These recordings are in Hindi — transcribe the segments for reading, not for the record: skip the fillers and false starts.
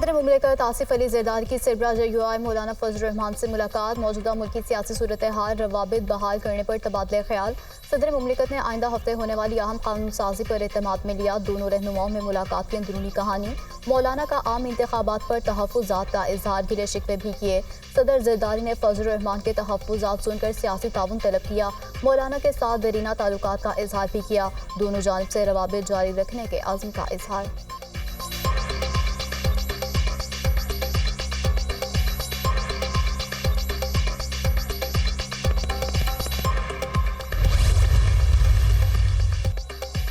सदर मुमलिकत आसिफ अली जरदारी की सरबराह JUI मौलाना फजल रहमान से मुलाकात। मौजूदा मुल्की सियासी सूरत हाल रवाबित बहाल करने पर तबादला ख्याल। सदर मुमलिकत ने आइंदा हफ्ते होने वाली अहम कानून साजी पर एतमाद में लिया। दोनों रहनुमाओं में मुलाकात की अंदरूनी कहानी। मौलाना का आम इंतखाबात पर तहफ़्फ़ुज़ात का इजहार, गिले शिकवे भी किए। सदर जरदारी ने फजल रहमान के तहफ़्फ़ुज़ात सुनकर सियासी ताउन तलब किया। मौलाना के साथ दरीना ताल्लुकात का इजहार भी किया। दोनों जानिब से रवाबित जारी रखने के अज़्म का इजहार।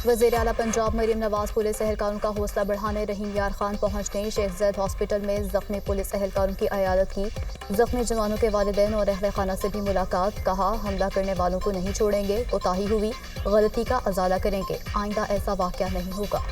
वज़ीर आला पंजाब मरीम नवाज पुलिस एहलकारों का हौसला बढ़ाने रहीम यार खान पहुंच गई। शेख ज़ैद हॉस्पिटल में जख्मी पुलिस एहलकारों की अयादत की। जख्मी जवानों के वालिदैन और अहले खाना से भी मुलाकात। कहा, हमला करने वालों को नहीं छोड़ेंगे, कोताही हुई, गलती का अजाला करेंगे, आइंदा ऐसा वाक़या नहीं होगा।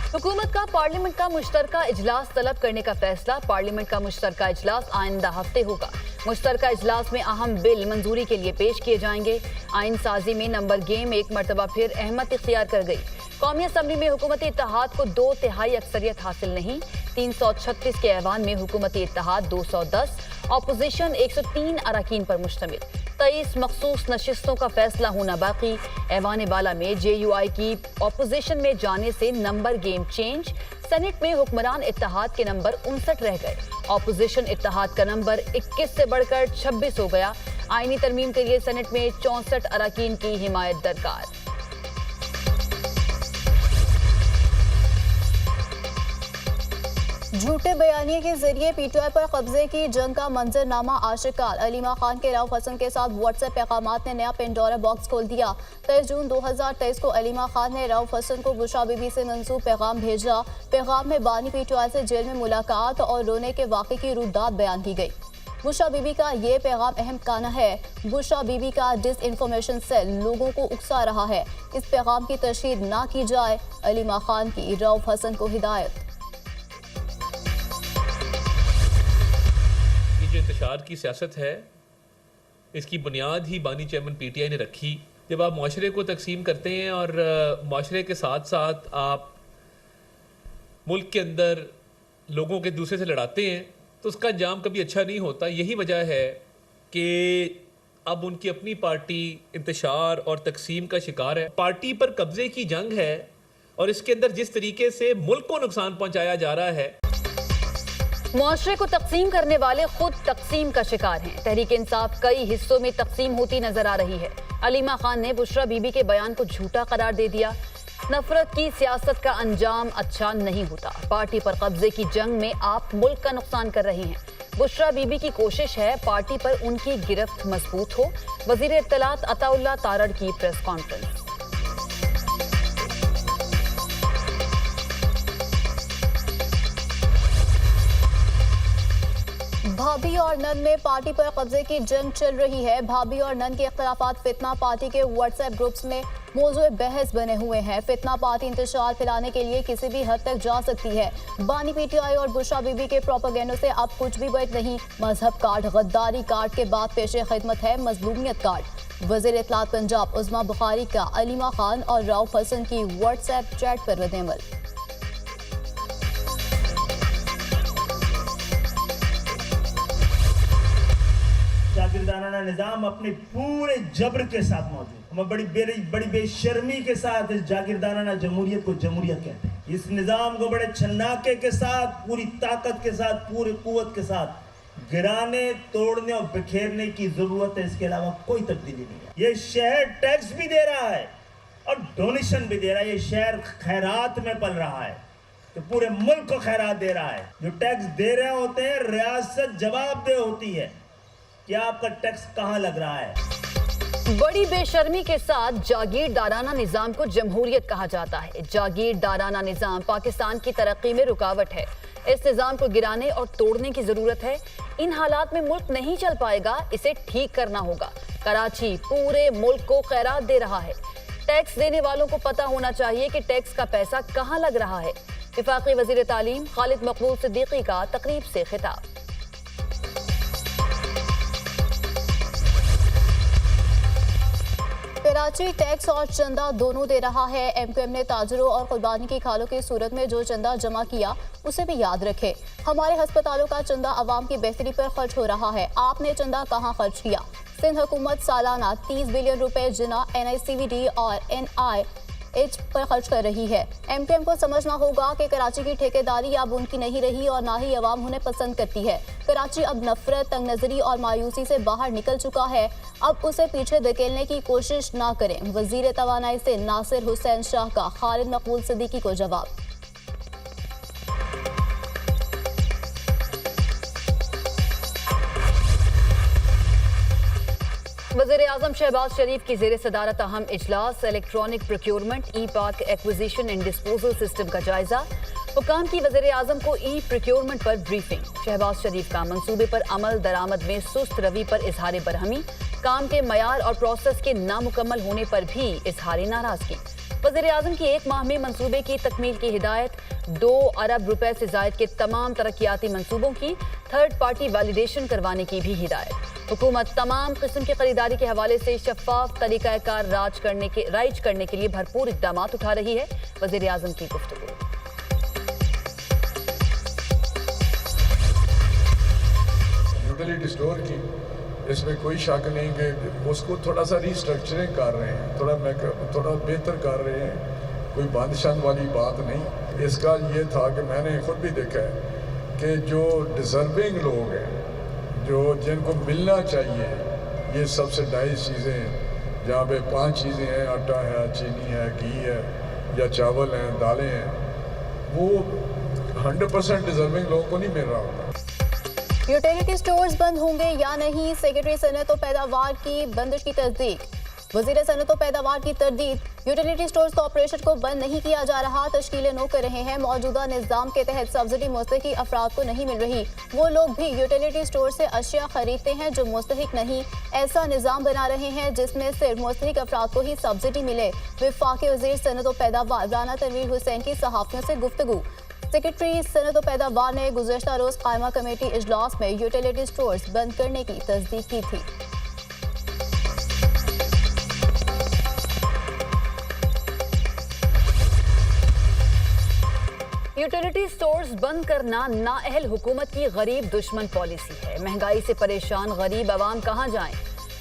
हुकूमत का पार्लियामेंट का मुश्तरका इजलास तलब करने का फैसला। पार्लियामेंट का मुश्तरका इजलास आइंदा हफ्ते होगा। मुश्तरका इजलास में अहम बिल मंजूरी के लिए पेश किए जाएंगे। आइन साजी में नंबर गेम एक मरतबा फिर अहमियत इख्तियार कर गई। कौमी असम्बली में हुकूमती इत्तेहाद को 2/3 अक्सरियत हासिल नहीं। 336 के ऐवान में हुकूमती इत्तेहाद 210, अपोजिशन 103 अरकान पर मुश्तमिल। 23 मखसूस नशिस्तों का फैसला होना बाकी। ऐवान बाला में JUI की अपोजिशन में जाने से नंबर गेम चेंज। सेनेट में हुक्मरान इत्तेहाद के नंबर 59 रह गए। अपोजिशन इत्तेहाद का नंबर 21 से बढ़कर 26 हो गया। आईनी तरमीम के लिए सेनेट में 64 अरकान की हिमायत दरकार। झूठे बयानिए के जरिए PTI पर कब्जे की जंग का मंजरनामा आशिकार। अलीमा खान के रऊफ हसन के साथ व्हाट्सएप पैगामात ने नया पेंडोरा बॉक्स खोल दिया। 23 जून 2023 को अलीमा खान ने रऊफ हसन को बुशरा बीबी से मंसूब पैगाम भेजा। पैगाम में बानी PTI से जेल में मुलाकात और रोने के वाक़े की रुदात बयान की गई। बुशरा बीबी का ये पैगाम अहम काना है। बुशरा बीबी का डिस इन्फॉर्मेशन सेल लोगों को उकसा रहा है, इस पैगाम की तशहीद ना की जाए। अलीमा खान की रऊफ हसन को हिदायत। जो इंतशार की सियासत है, इसकी बुनियाद ही बानी चेयरमैन PTI ने रखी। जब आप माशरे को तकसीम करते हैं और माशरे के साथ साथ आप मुल्क के अंदर लोगों के दूसरे से लड़ाते हैं तो उसका अंजाम कभी अच्छा नहीं होता। यही वजह है कि अब उनकी अपनी पार्टी इंतशार और तकसीम का शिकार है। पार्टी पर कब्जे की जंग है और इसके अंदर जिस तरीके से मुल्क को नुकसान पहुंचाया जा रहा है। मुआशरे को तकसीम करने वाले खुद तकसीम का शिकार हैं। तहरीक इंसाफ कई हिस्सों में तकसीम होती नजर आ रही है। अलीमा खान ने बुशरा बीबी के बयान को झूठा करार दे दिया। नफरत की सियासत का अंजाम अच्छा नहीं होता। पार्टी पर कब्जे की जंग में आप मुल्क का नुकसान कर रहे हैं। बुशरा बीबी की कोशिश है पार्टी पर उनकी गिरफ्त मजबूत हो। वजीर इत्तलात अताउल्लाह तारड़ की प्रेस कॉन्फ्रेंस। भाभी और नन में पार्टी पर कब्जे की जंग चल रही है। भाभी और नन के इख्तिलाफात फितना पार्टी के व्हाट्सएप ग्रुप्स में मौजूद बहस बने हुए हैं। फितना पार्टी इंतशार फैलाने के लिए किसी भी हद तक जा सकती है। बानी PTI और बुशरा बीबी के प्रोपेगेंडो से अब कुछ भी बच नहीं। मजहब कार्ड, गद्दारी कार्ड के बाद पेशे खिदमत है मजलूमियत कार्ड। वज़ीर इत्तलात पंजाब उज़्मा बुखारी का अलीमा खान और रऊफ हसन की व्हाट्सएप चैट पर रद्द-ए-अमल। जागीरदाराना निजाम अपने पूरे जबर के साथ मौजूद। हम बड़ी बेशर्मी के साथ इस जागीरदाराना जमहूरियत को जमहूरियत कहते हैं। इस निजाम को बड़े छन्नाके के साथ, पूरी ताकत के साथ, पूरी कुव्वत के साथ गिराने, तोड़ने और बिखेरने की जरूरत है। इसके अलावा कोई तब्दीली नहीं है। ये शहर टैक्स भी दे रहा है और डोनेशन भी दे रहा है। ये शहर खैरात में पल रहा है, तो पूरे मुल्क को खैरात दे रहा है। जो टैक्स दे रहे होते हैं, रियासत जवाबदेह होती है कि आपका टैक्स कहां लग रहा है। बड़ी बेशर्मी के साथ जागीरदाराना निजाम को जमहूरियत कहा जाता है। जागीरदाराना निजाम पाकिस्तान की तरक्की में रुकावट है। इस निजाम को गिराने और तोड़ने की जरूरत है। इन हालात में मुल्क नहीं चल पाएगा, इसे ठीक करना होगा। कराची पूरे मुल्क को खैरात दे रहा है। टैक्स देने वालों को पता होना चाहिए कि टैक्स का पैसा कहां लग रहा है। वफाकी वजीर तालीम खालिद मकबूल सिद्दीकी का तकरीब से खिताब। कराची टैक्स और चंदा दोनों दे रहा है। एमक्यूएम ने ताजरों और कुर्बानी की खालों की सूरत में जो चंदा जमा किया उसे भी याद रखे। हमारे अस्पतालों का चंदा आवाम की बेहतरी पर खर्च हो रहा है। आपने चंदा कहाँ खर्च किया? सिंध हुकूमत सालाना 30 बिलियन रुपए जिना NICVD और NIH पर खर्च कर रही है। एमक्यूएम को समझना होगा कि कराची की ठेकेदारी अब उनकी नहीं रही और ना ही अवाम उन्हें पसंद करती है। कराची अब नफरत, तंग नजरी और मायूसी से बाहर निकल चुका है। अब उसे पीछे धकेलने की कोशिश ना करें। वजीर तवानाई से नासिर हुसैन शाह का खालिद मकबूल सिद्दीकी को जवाब। वज़ीर-ए-आज़म शहबाज शरीफ की ज़ेर सदारत अहम इजलास, electronic procurement, e-Pak acquisition and disposal system का जायजा। हुकाम की वज़ीर-ए-आज़म को ई प्रोक्योरमेंट पर ब्रीफिंग। शहबाज शरीफ का मंसूबे पर अमल दरामद में सुस्त रवि पर इजहार बरहमी। काम के मयार और प्रोसेस के नामुकम्मल होने पर भी इजहार नाराजगी। वज़ीर-ए-आज़म की एक माह में मंसूबे की तकमील की हिदायत। 2 अरब रुपए से जायद के तमाम तरक्याती मंसूबों की थर्ड पार्टी वैलिडेशन करवाने की भी हिदायत। हुकूमत तमाम किस्म की खरीदारी के हवाले से शफाफ तरीकाकार राइज करने के लिए भरपूर इकदाम उठा रही है। वज़ीर-ए-आज़म की गुफ्तगू। यूटिलिटी स्टोर की इसमें कोई शक नहीं कि उसको थोड़ा सा रिस्ट्रक्चरिंग कर रहे हैं, थोड़ा बेहतर कर रहे हैं। कोई बंदशान वाली बात नहीं। इसका ये था कि मैंने खुद भी देखा है कि जो डिज़र्विंग लोग हैं, जो जिनको मिलना चाहिए, ये सब्सिडाइज चीज़ें हैं, जहाँ पे 5 चीज़ें हैं, आटा है, चीनी है, घी है या चावल हैं, दालें हैं, वो 100% डिज़र्विंग लोगों को नहीं मिल रहा होता। यूटिलिटी स्टोर्स बंद होंगे या नहीं? सेक्रेटरी सनत और पैदावार की बंदिश की तस्दीक। वजीर सनत और पैदावार की तरदीद। यूटिलिटी स्टोर्स के ऑपरेशन को बंद नहीं किया जा रहा। तश्कीलें नो कर रहे हैं। मौजूदा निज़ाम के तहत सब्सिडी मुस्तहिक अफराद को नहीं मिल रही। वो लोग भी यूटिलिटी स्टोर से अशिया खरीदते हैं जो मुस्तहिक नहीं। ऐसा निज़ाम बना रहे हैं जिसमें सिर्फ मुस्तहिक अफराद को ही सब्सिडी मिले। वफाकी वजीर सनत और पैदावार राना तनवीर हुसैन की सहाफ़ियों से गुफ्तगू। सेक्रेटरी सनत और पैदावार ने गुज़श्ता रोज़ कायमा कमेटी इजलास में यूटिलिटी स्टोर्स बंद करने की तस्दीक की थी। यूटिलिटी स्टोर्स बंद करना नाअहल हुकूमत की गरीब दुश्मन पॉलिसी है। महंगाई से परेशान गरीब आवाम कहाँ जाएं?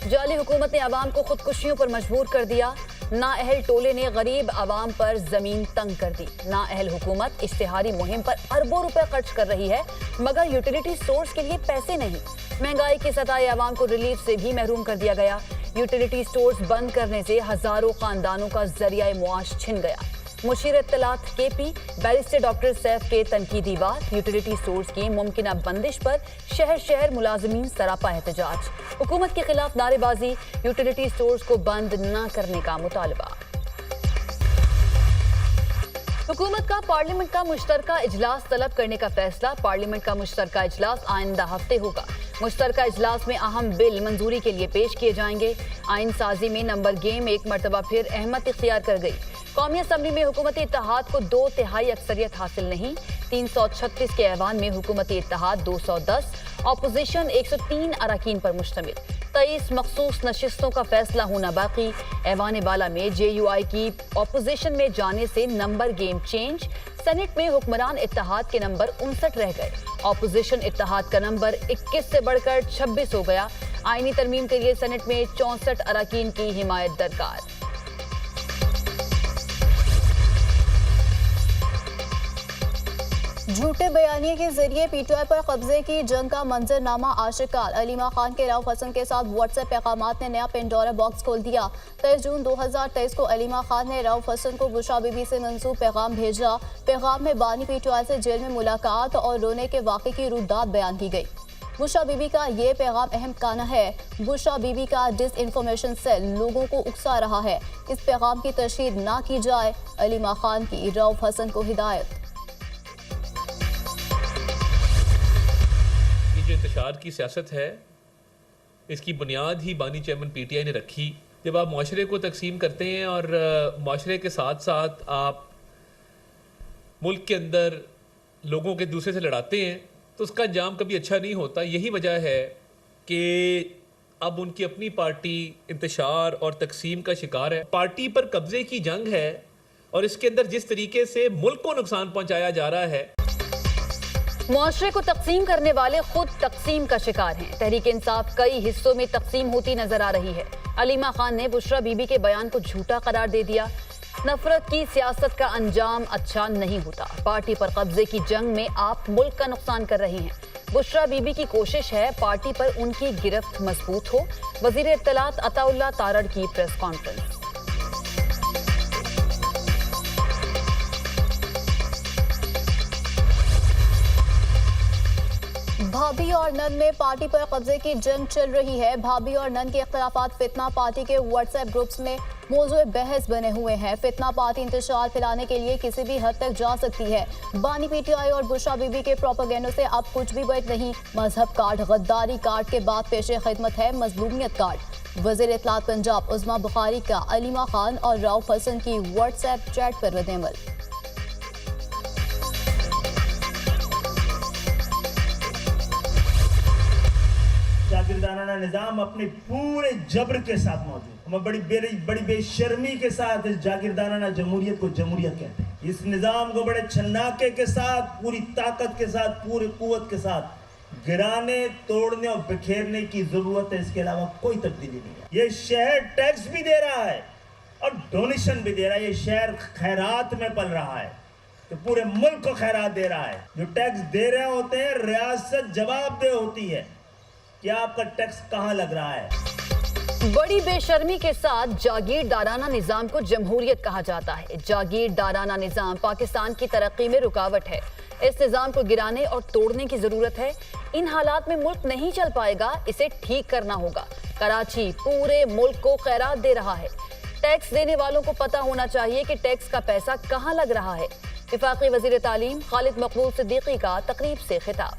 जाली हुकूमत ने आवाम को खुदकुशियों पर मजबूर कर दिया। नाअहल टोले ने गरीब आवाम पर जमीन तंग कर दी। नाअहल हुकूमत इश्तिहारी मुहिम पर अरबों रुपए खर्च कर रही है, मगर यूटिलिटी स्टोर्स के लिए पैसे नहीं। महंगाई के सताए आवाम को रिलीफ से भी महरूम कर दिया गया। यूटिलिटी स्टोर्स बंद करने से हजारों खानदानों का जरिया मुआश छिन गया। मुशीर इत्तलात KP बैरिस्टर डॉक्टर सैफ के तनकीदी बात। यूटिलिटी स्टोर्स की मुमकिन बंदिश पर शहर शहर मुलाजमीन सरापा एहतजाज। हुकूमत के खिलाफ नारेबाजी। यूटिलिटी स्टोर्स को बंद न करने का मुतालबा। हुकूमत का पार्लियामेंट का मुश्तरका इजलास तलब करने का फैसला। पार्लियामेंट का मुश्तरका इजलास आइंदा हफ्ते होगा। मुश्तरका इजलास में अहम बिल मंजूरी के लिए पेश किए जाएंगे। आइन साजी में नंबर गेम एक मरतबा फिर अहमियत इख्तियार कर गई। कौमी असम्बली में हुकूमती इत्तेहाद को 2/3 अक्सरियत हासिल नहीं। 336 के ऐवान में हुकूमती इत्तेहाद 210, अपोजिशन 103 अरकान पर मुश्तमिल। 23 मखसूस नशिस्तों का फैसला होना बाकी। ऐवान बाला में JUI की अपोजिशन में जाने से नंबर गेम चेंज। सेनेट में हुक्मरान इत्तेहाद के नंबर 59 रह गए। अपोजिशन इत्तेहाद का नंबर 21 से बढ़कर 26 हो गया। आईनी तरमीम के लिए सेनेट में 64 अरकान की हिमायत दरकार। झूठे बयानिए के जरिए PTI पर कब्जे की जंग का मंजरनामा आशिकार। अलीमा खान के रऊफ हसन के साथ व्हाट्सएप पैगामात ने नया पेंडोरा बॉक्स खोल दिया। 23 जून 2023 को अलीमा खान ने रऊफ हसन को बुशरा बीबी से मंसूब पैगाम भेजा। पैगाम में बानी PTI से जेल में मुलाकात और रोने के वाक़े की रुदात बयान की गई। बुशरा बीबी का ये पैगाम अहम काना है। बुशरा बीबी का डिस इन्फॉर्मेशन सेल लोगों को उकसा रहा है। इस पैगाम की तशहीद ना की जाए। अलीमा खान की रऊफ हसन को हिदायत। जो इंतशार की सियासत है, इसकी बुनियाद ही बानी चेयरमैन PTI ने रखी। जब आप माशरे को तकसीम करते हैं और माशरे के साथ साथ आप मुल्क के अंदर लोगों के दूसरे से लड़ाते हैं, तो उसका अंजाम कभी अच्छा नहीं होता। यही वजह है कि अब उनकी अपनी पार्टी इंतशार और तकसीम का शिकार है। पार्टी पर कब्जे की जंग है और इसके अंदर जिस तरीके से मुल्क को नुकसान पहुंचाया जा रहा है। मुआशरे को तकसीम करने वाले खुद तकसीम का शिकार हैं। तहरीक इंसाफ कई हिस्सों में तकसीम होती नजर आ रही है। अलीमा खान ने बुशरा बीबी के बयान को झूठा करार दे दिया। नफरत की सियासत का अंजाम अच्छा नहीं होता। पार्टी पर कब्जे की जंग में आप मुल्क का नुकसान कर रही हैं। बुशरा बीबी की कोशिश है पार्टी पर उनकी गिरफ्त मजबूत हो। वजीर इत्तलात अताउल्लाह तारड़ की प्रेस कॉन्फ्रेंस। भाभी और नन में पार्टी पर कब्जे की जंग चल रही है। भाभी और नन के इख्तिलाफात फितना पार्टी के व्हाट्सएप ग्रुप्स में मौजूद बहस बने हुए हैं। फितना पार्टी इंतशार फैलाने के लिए किसी भी हद तक जा सकती है। बानी पीटीआई और बुशरा बीबी के प्रोपेगेंडो से अब कुछ भी बच नहीं। मजहब कार्ड, गद्दारी कार्ड के बाद पेशे खिदमत है मजलूमियत कार्ड। वजीर इत्तलात पंजाब उस्मा बुखारी का अलीमा खान और रऊफ हसन की व्हाट्सएप चैट पर रद्द-ए-अमल। जागीरदाराना निजाम अपने पूरे जबर के साथ मौजूद। हम बड़ी बेशर्मी के साथ इस जागीरदाराना जमहूरियत को जमहूरियत कहते हैं। इस निजाम को बड़े छन्नाके के साथ, पूरी ताकत के साथ, पूरी कुव्वत के साथ गिराने, तोड़ने और बिखेरने की जरूरत है। इसके अलावा कोई तब्दीली नहीं है। ये शहर टैक्स भी दे रहा है और डोनेशन भी दे रहा है। ये शहर खैरात में पल रहा है, तो पूरे मुल्क को खैरात दे रहा है। जो टैक्स दे रहे होते हैं, रियासत जवाबदेह होती है कि आपका टैक्स कहां लग रहा है। बड़ी बेशर्मी के साथ जागीरदाराना निजाम को जमहूरियत कहा जाता है। जागीरदाराना निजाम पाकिस्तान की तरक्की में रुकावट है। इस निजाम को गिराने और तोड़ने की जरूरत है। इन हालात में मुल्क नहीं चल पाएगा, इसे ठीक करना होगा। कराची पूरे मुल्क को खैरात दे रहा है। टैक्स देने वालों को पता होना चाहिए कि टैक्स का पैसा कहां लग रहा है। वफाकी वजीर तालीम खालिद मकबूल सिद्दीकी का तकरीब से खिताब।